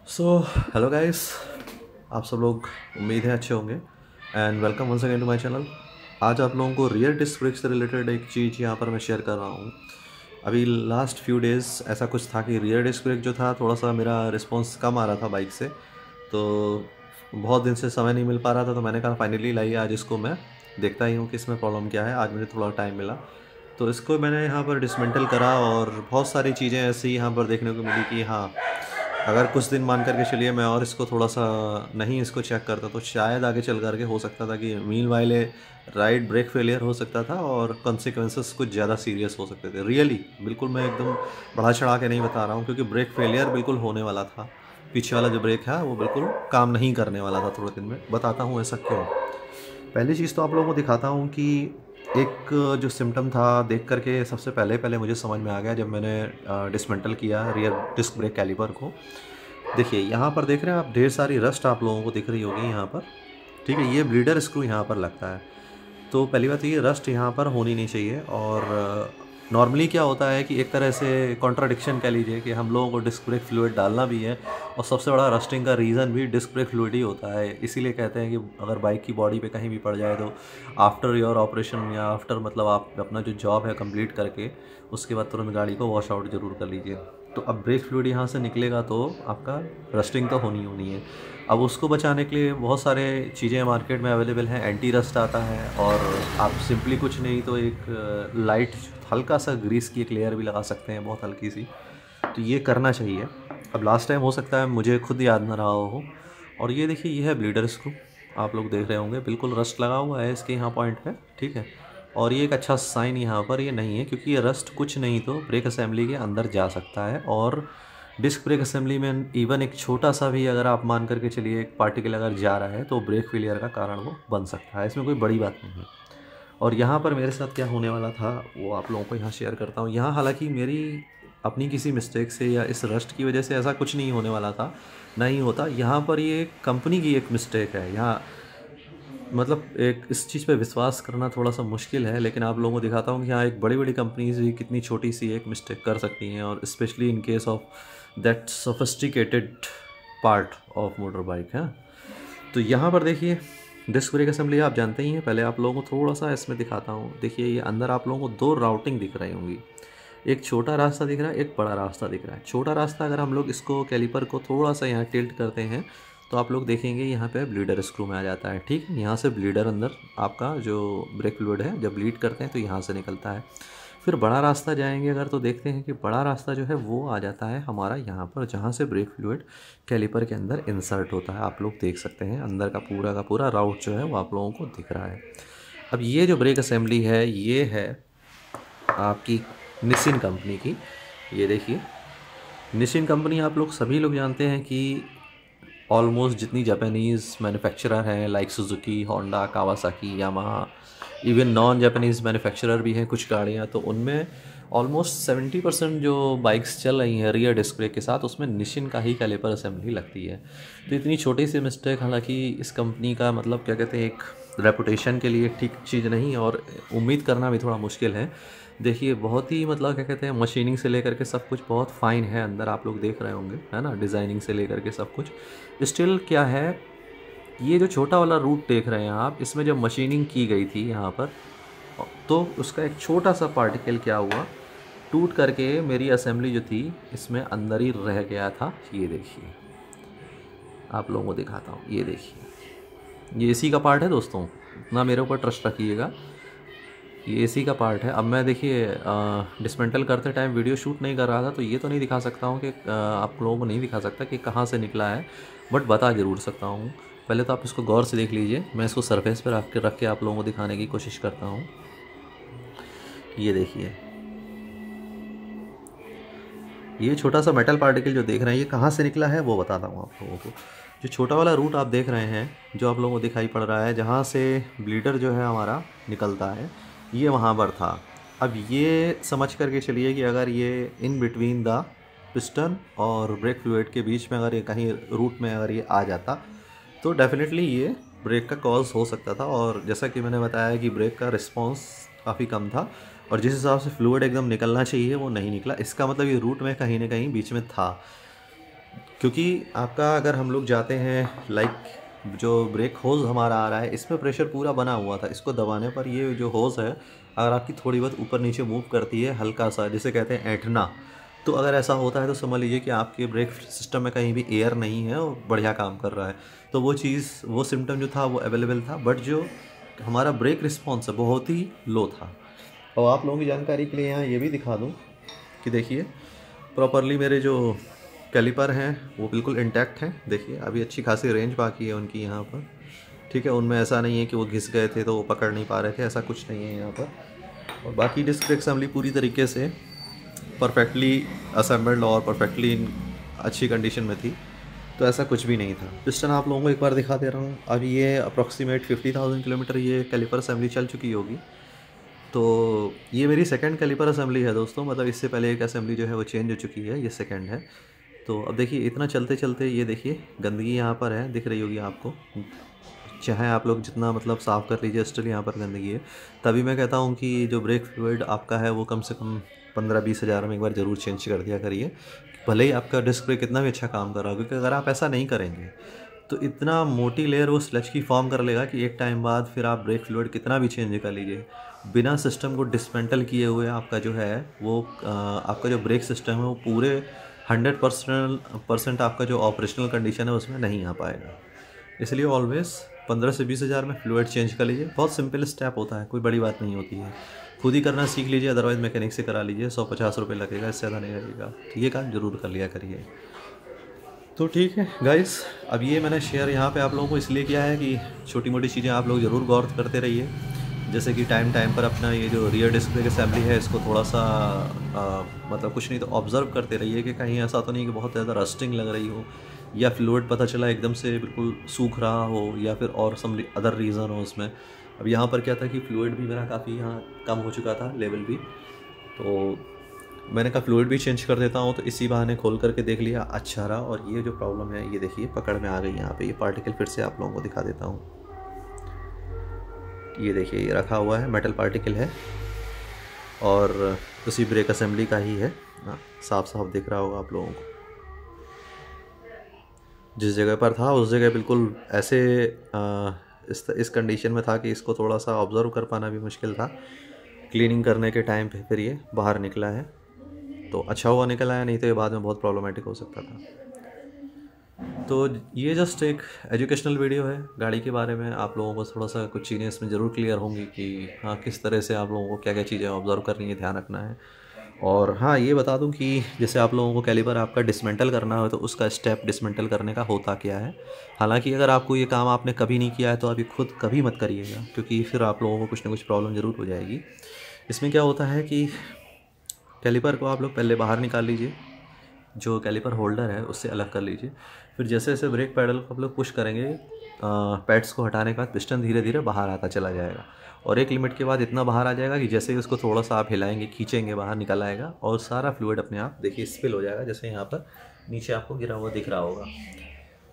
So hello guys, आप सब लोग उम्मीद है अच्छे होंगे and welcome once again to my channel. आज आप लोगों को रियर डिस्क ब्रेक से रिलेटेड एक चीज़ यहाँ पर मैं शेयर कर रहा हूँ। अभी लास्ट फ्यू डेज़ ऐसा कुछ था कि रियर डिस्क ब्रेक जो था थोड़ा सा मेरा रिस्पॉन्स कम आ रहा था बाइक से, तो बहुत दिन से समय नहीं मिल पा रहा था। तो मैंने कहा फाइनली लाइए आज इसको मैं देखता ही हूँ कि इसमें प्रॉब्लम क्या है। आज मुझे थोड़ा टाइम मिला तो इसको मैंने यहाँ पर डिसमेंटल करा और बहुत सारी चीज़ें ऐसी यहाँ पर देखने को मिली कि हाँ, अगर कुछ दिन मान करके चलिए मैं और इसको थोड़ा सा नहीं इसको चेक करता तो शायद आगे चल करके हो सकता था कि मीन वाइले राइट ब्रेक फेलियर हो सकता था और कॉन्सिक्वेंसेस कुछ ज़्यादा सीरियस हो सकते थे। रियली बिल्कुल मैं एकदम बढ़ा चढ़ा के नहीं बता रहा हूँ, क्योंकि ब्रेक फेलियर बिल्कुल होने वाला था। पीछे वाला जो ब्रेक है वो बिल्कुल काम नहीं करने वाला था थोड़े दिन में। बताता हूँ ऐसा क्यों। पहली चीज़ तो आप लोगों को दिखाता हूँ कि एक जो सिम्टम था देख करके सबसे पहले पहले मुझे समझ में आ गया जब मैंने डिसमेंटल किया रियर डिस्क ब्रेक कैलिपर को। देखिए यहाँ पर देख रहे हैं आप, ढेर सारी रस्ट आप लोगों को दिख रही होगी यहाँ पर। ठीक है, ये ब्लीडर स्क्रू यहाँ पर लगता है। तो पहली बात ये रस्ट यहाँ पर होनी नहीं चाहिए। और नॉर्मली क्या होता है कि एक तरह से कॉन्ट्राडिक्शन कह लीजिए कि हम लोगों को डिस्क ब्रेक फ्लूइड डालना भी है और सबसे बड़ा रस्टिंग का रीज़न भी डिस्क ब्रेक फ्लूइड ही होता है। इसीलिए कहते हैं कि अगर बाइक की बॉडी पे कहीं भी पड़ जाए तो आफ्टर योर ऑपरेशन या आफ्टर मतलब आप अपना जो जॉब है कंप्लीट करके उसके बाद तुरंत गाड़ी को वॉश आउट ज़रूर कर लीजिए। तो अब ब्रेक फ्लूइड यहाँ से निकलेगा तो आपका रस्टिंग तो होनी होनी है। अब उसको बचाने के लिए बहुत सारे चीज़ें मार्केट में अवेलेबल हैं। एंटी रस्ट आता है और आप सिंपली कुछ नहीं तो एक लाइट हल्का सा ग्रीस की एक लेयर भी लगा सकते हैं, बहुत हल्की सी। तो ये करना चाहिए। अब लास्ट टाइम हो सकता है मुझे खुद याद ना रहा हो। और ये देखिए, ये है ब्लीडर स्क्रू, आप लोग देख रहे होंगे बिल्कुल रस्ट लगा हुआ है इसके यहाँ पॉइंट पे। ठीक है, और ये एक अच्छा साइन यहाँ पर ये नहीं है, क्योंकि ये रस्ट कुछ नहीं तो ब्रेक असेंबली के अंदर जा सकता है। और डिस्क ब्रेक असेंबली में इवन एक छोटा सा भी अगर आप मान करके चलिए एक पार्टिकल अगर जा रहा है तो ब्रेक फेलियर का कारण वो बन सकता है। इसमें कोई बड़ी बात नहीं है। और यहाँ पर मेरे साथ क्या होने वाला था वो आप लोगों को यहाँ शेयर करता हूँ। यहाँ हालांकि मेरी अपनी किसी मिस्टेक से या इस रस्ट की वजह से ऐसा कुछ नहीं होने वाला था, नहीं होता। यहाँ पर ये कंपनी की एक मिस्टेक है। यहाँ मतलब एक इस चीज़ पे विश्वास करना थोड़ा सा मुश्किल है, लेकिन आप लोगों को दिखाता हूँ कि हाँ, एक बड़ी बड़ी कंपनीज भी कितनी छोटी सी एक मिस्टेक कर सकती हैं, और specially in case of that sophisticated part of motor bike है। तो यहाँ पर देखिए डिस्क ब्रेक असेंबली आप जानते ही हैं। पहले आप लोगों को थोड़ा सा इसमें दिखाता हूँ। देखिए ये अंदर आप लोगों को दो राउटिंग दिख रही होंगी, एक छोटा रास्ता दिख रहा है, एक बड़ा रास्ता दिख रहा है। छोटा रास्ता अगर हम लोग इसको कैलिपर को थोड़ा सा यहाँ टिल्ट करते हैं तो आप लोग देखेंगे यहाँ पे ब्लीडर स्क्रू में आ जाता है। ठीक है, यहाँ से ब्लीडर अंदर आपका जो ब्रेक फ्लूइड है जब ब्लीड करते हैं तो यहाँ से निकलता है। फिर बड़ा रास्ता जाएंगे अगर तो देखते हैं कि बड़ा रास्ता जो है वो आ जाता है हमारा यहाँ पर, जहाँ से ब्रेक फ्लूइड कैलिपर के अंदर इंसर्ट होता है। आप लोग देख सकते हैं अंदर का पूरा राउट जो है वो आप लोगों को दिख रहा है। अब ये जो ब्रेक असेंबली है ये है आपकी निसिन कंपनी की। ये देखिए, निसिन कंपनी आप लोग सभी लोग जानते हैं कि ऑलमोस्ट जितनी जापानीज़ मैन्युफैक्चरर हैं like Suzuki, Honda, Kawasaki, Yamaha, even non Japanese manufacturer भी हैं कुछ गाड़ियाँ, तो उनमें ऑलमोस्ट 70% जो बाइक्स चल रही हैं रियर डिस्क ब्रेक के साथ उसमें निशिन का ही कैलिपर असेंबली लगती है। तो इतनी छोटी सी मिस्टेक हालांकि इस कंपनी का मतलब क्या कहते हैं एक रेपुटेशन के लिए ठीक चीज़ नहीं, और उम्मीद करना भी थोड़ा मुश्किल है। देखिए बहुत ही मतलब क्या कहते हैं मशीनिंग से लेकर के सब कुछ बहुत फाइन है अंदर, आप लोग देख रहे होंगे है ना, डिज़ाइनिंग से लेकर के सब कुछ। स्टिल क्या है, ये जो छोटा वाला रूट देख रहे हैं आप, इसमें जब मशीनिंग की गई थी यहाँ पर तो उसका एक छोटा सा पार्टिकल क्या हुआ, टूट करके मेरी असेंबली जो थी इसमें अंदर ही रह गया था। ये देखिए, आप लोगों को दिखाता हूँ। ये देखिए, ये एसी का पार्ट है दोस्तों, इतना मेरे ऊपर ट्रस्ट रखिएगा। ये एसी का पार्ट है। अब मैं देखिए डिसमेंटल करते टाइम वीडियो शूट नहीं कर रहा था तो ये तो नहीं दिखा सकता हूँ कि आप लोगों को नहीं दिखा सकता कि कहाँ से निकला है, बट बता ज़रूर सकता हूँ। पहले तो आप इसको गौर से देख लीजिए, मैं इसको सरफेस पर रख के आप लोगों को दिखाने की कोशिश करता हूँ। ये देखिए, ये छोटा सा मेटल पार्टिकल जो देख रहे हैं ये कहाँ से निकला है वो बताता हूँ आप लोगों को। जो छोटा वाला रूट आप देख रहे हैं जो आप लोगों को दिखाई पड़ रहा है जहाँ से ब्लीडर जो है हमारा निकलता है, ये वहाँ पर था। अब ये समझ करके चलिए कि अगर ये इन बिटवीन द पिस्टन और ब्रेक फ्लूइड के बीच में अगर ये कहीं रूट में अगर ये आ जाता तो डेफिनेटली ये ब्रेक का कॉज हो सकता था। और जैसा कि मैंने बताया कि ब्रेक का रिस्पॉन्स काफ़ी कम था और जिस हिसाब से फ्लूइड एकदम निकलना चाहिए वो नहीं निकला। इसका मतलब ये रूट में कहीं ना कहीं बीच में था। क्योंकि आपका अगर हम लोग जाते हैं लाइक जो ब्रेक होज़ हमारा आ रहा है इसमें प्रेशर पूरा बना हुआ था, इसको दबाने पर ये जो होज़ है अगर आपकी थोड़ी बहुत ऊपर नीचे मूव करती है हल्का सा, जिसे कहते हैं ऐंठना, तो अगर ऐसा होता है तो समझ लीजिए कि आपके ब्रेक सिस्टम में कहीं भी एयर नहीं है और बढ़िया काम कर रहा है। तो वो चीज़, वो सिम्टम जो था वो अवेलेबल था, बट जो हमारा ब्रेक रिस्पॉन्स है बहुत ही लो था। और आप लोगों की जानकारी के लिए यहाँ ये भी दिखा दूँ कि देखिए प्रॉपरली मेरे जो कैलिपर हैं वो बिल्कुल इंटैक्ट हैं। देखिए अभी अच्छी खासी रेंज बाकी है उनकी यहाँ पर, ठीक है। उनमें ऐसा नहीं है कि वो घिस गए थे तो वो पकड़ नहीं पा रहे थे, ऐसा कुछ नहीं है यहाँ पर। और बाकी डिस्क ब्रेक असेंबली पूरी तरीके से परफेक्टली असेंबल्ड और परफेक्टली अच्छी कंडीशन में थी, तो ऐसा कुछ भी नहीं था। पिस्टन आप लोगों को एक बार दिखा दे रहा हूँ। अभी ये अप्रॉक्सीमेट 50,000 किलोमीटर ये कैलिपर असेंबली चल चुकी होगी। तो ये मेरी सेकंड कैलिपर असेंबली है दोस्तों, मतलब इससे पहले एक असेंबली जो है वो चेंज हो चुकी है, ये सेकंड है। तो अब देखिए इतना चलते चलते ये देखिए गंदगी यहाँ पर है, दिख रही होगी आपको। चाहे आप लोग जितना मतलब साफ़ कर लीजिए स्टिल यहाँ पर गंदगी है। तभी मैं कहता हूँ कि जो ब्रेक फ्लूइड आपका है वो कम से कम 15-20 हज़ार में एक बार ज़रूर चेंज कर दिया करिए, भले ही आपका डिस्क ब्रेक कितना भी अच्छा काम कर रहा हो। क्योंकि अगर आप ऐसा नहीं करेंगे तो इतना मोटी लेयर वो स्लज की फॉर्म कर लेगा कि एक टाइम बाद फिर आप ब्रेक फ्लूइड कितना भी चेंज कर लीजिए, बिना सिस्टम को डिसमेंटल किए हुए आपका जो है वो आपका जो ब्रेक सिस्टम है वो पूरे 100% आपका जो ऑपरेशनल कंडीशन है उसमें नहीं आ पाएगा। इसलिए ऑलवेज़ 15 से 20 हज़ार में फ्लूइड चेंज कर लीजिए। बहुत सिंपल स्टेप होता है, कोई बड़ी बात नहीं होती है। खुद ही करना सीख लीजिए, अदरवाइज़ मैकेनिक से करा लीजिए। 150 रुपये लगेगा, इससे ज़्यादा नहीं लगेगा। तो ये काम ज़रूर कर लिया करिए। तो ठीक है गाइस, अब ये मैंने शेयर यहाँ पे आप लोगों को इसलिए किया है कि छोटी मोटी चीज़ें आप लोग ज़रूर गौर करते रहिए। जैसे कि टाइम टाइम पर अपना ये जो रियर डिस्क ब्रेक असेंबली है इसको थोड़ा सा मतलब कुछ नहीं तो ऑब्ज़र्व करते रहिए कि कहीं ऐसा तो नहीं कि बहुत ज़्यादा रस्टिंग लग रही हो, या फ्लूइड पता चला एकदम से बिल्कुल सूख रहा हो, या फिर और सम अदर रीज़न हो उसमें। अब यहाँ पर क्या था कि फ्लूइड भी मेरा काफ़ी यहाँ कम हो चुका था, लेवल भी, तो मैंने कहा फ्लूइड भी चेंज कर देता हूँ। तो इसी बहाने खोल करके देख लिया, अच्छा रहा। और ये जो प्रॉब्लम है ये देखिए पकड़ में आ गई यहाँ पे। ये पार्टिकल फिर से आप लोगों को दिखा देता हूँ। ये देखिए ये रखा हुआ है, मेटल पार्टिकल है और उसी ब्रेक असेंबली का ही है। साफ साफ दिख रहा होगा आप लोगों को। जिस जगह पर था उस जगह बिल्कुल ऐसे इस कंडीशन में था कि इसको थोड़ा सा ऑब्ज़र्व कर पाना भी मुश्किल था। क्लीनिंग करने के टाइम पे फिर ये बाहर निकला है, तो अच्छा हुआ निकला है, नहीं तो ये बाद में बहुत प्रॉब्लमेटिक हो सकता था। तो ये जस्ट एक एजुकेशनल वीडियो है गाड़ी के बारे में। आप लोगों को थोड़ा सा कुछ चीज़ें इसमें ज़रूर क्लियर होंगी कि हाँ किस तरह से आप लोगों को क्या क्या चीज़ें ऑब्ज़र्व करनी है, ध्यान रखना है। और हाँ ये बता दूं कि जैसे आप लोगों को कैलिपर आपका डिसमेंटल करना हो तो उसका स्टेप डिसमेंटल करने का होता क्या है। हालांकि अगर आपको ये काम आपने कभी नहीं किया है तो अभी खुद कभी मत करिएगा, क्योंकि फिर आप लोगों को कुछ ना कुछ प्रॉब्लम ज़रूर हो जाएगी। इसमें क्या होता है कि कैलिपर को आप लोग पहले बाहर निकाल लीजिए, जो कैलिपर होल्डर है उससे अलग कर लीजिए। फिर जैसे जैसे ब्रेक पैडल को आप लोग पुश करेंगे, पैड्स को हटाने के बाद पिस्टन धीरे धीरे बाहर आता चला जाएगा, और एक लिमिट के बाद इतना बाहर आ जाएगा कि जैसे ही उसको थोड़ा सा आप हिलाएंगे, खींचेंगे, बाहर निकल आएगा और सारा फ्लूइड अपने आप देखिए स्पिल हो जाएगा, जैसे यहाँ पर नीचे आपको गिरा हुआ दिख रहा होगा।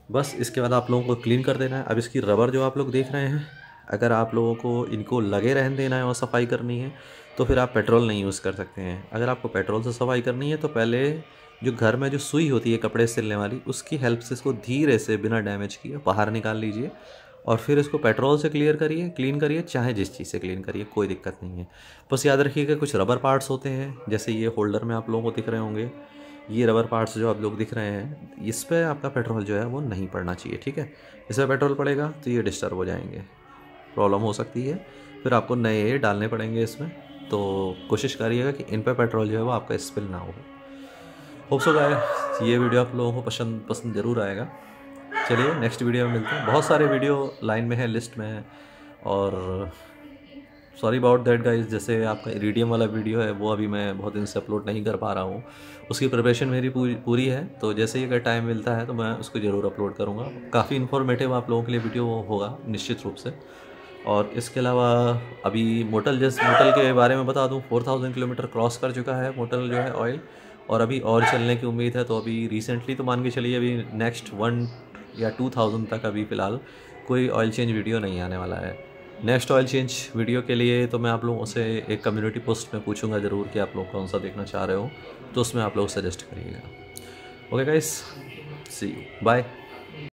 बस इसके बाद आप लोगों को क्लीन कर देना है। अब इसकी रबर जो आप लोग देख रहे हैं, अगर आप लोगों को इनको लगे रहने देना है और सफाई करनी है तो फिर आप पेट्रोल नहीं यूज़ कर सकते हैं। अगर आपको पेट्रोल से सफाई करनी है तो पहले जो घर में जो सुई होती है कपड़े सिलने वाली, उसकी हेल्प से इसको धीरे से बिना डैमेज किए बाहर निकाल लीजिए और फिर इसको पेट्रोल से क्लीन करिए, चाहे जिस चीज़ से क्लीन करिए, कोई दिक्कत नहीं है। बस याद रखिएगा कुछ रबर पार्ट्स होते हैं, जैसे ये होल्डर में आप लोगों को दिख रहे होंगे, ये रबर पार्ट्स जो आप लोग दिख रहे हैं, इस पर आपका पेट्रोल जो है वो नहीं पड़ना चाहिए, ठीक है। इस पर पेट्रोल पड़ेगा तो ये डिस्टर्ब हो जाएंगे, प्रॉब्लम हो सकती है, फिर आपको नए डालने पड़ेंगे इसमें। तो कोशिश करिएगा कि इन पर पेट्रोल जो है वो आपका स्पिल ना हो। होप सो गाइस ये वीडियो आप लोगों को पसंद ज़रूर आएगा। चलिए नेक्स्ट वीडियो में मिलते हैं। बहुत सारे वीडियो लाइन में है, लिस्ट में है, और सॉरी अबाउट दैट गाइस। जैसे आपका इरीडियम वाला वीडियो है वो अभी मैं बहुत दिन से अपलोड नहीं कर पा रहा हूँ, उसकी प्रिपरेशन मेरी पूरी है। तो जैसे ही अगर टाइम मिलता है तो मैं उसको ज़रूर अपलोड करूँगा। काफ़ी इन्फॉर्मेटिव आप लोगों के लिए वीडियो होगा निश्चित रूप से। और इसके अलावा अभी मोटल के बारे में बता दूं, 4000 किलोमीटर क्रॉस कर चुका है मोटल जो है ऑयल, और अभी और चलने की उम्मीद है। तो अभी रिसेंटली तो मान के चलिए अभी नेक्स्ट 1 या 2000 तक अभी फ़िलहाल कोई ऑयल चेंज वीडियो नहीं आने वाला है। नेक्स्ट ऑयल चेंज वीडियो के लिए तो मैं आप लोगों से एक कम्युनिटी पोस्ट में पूछूंगा ज़रूर कि आप लोग कौन सा देखना चाह रहे हो, तो उसमें आप लोग सजेस्ट करिएगा। Okay guys, see you, bye.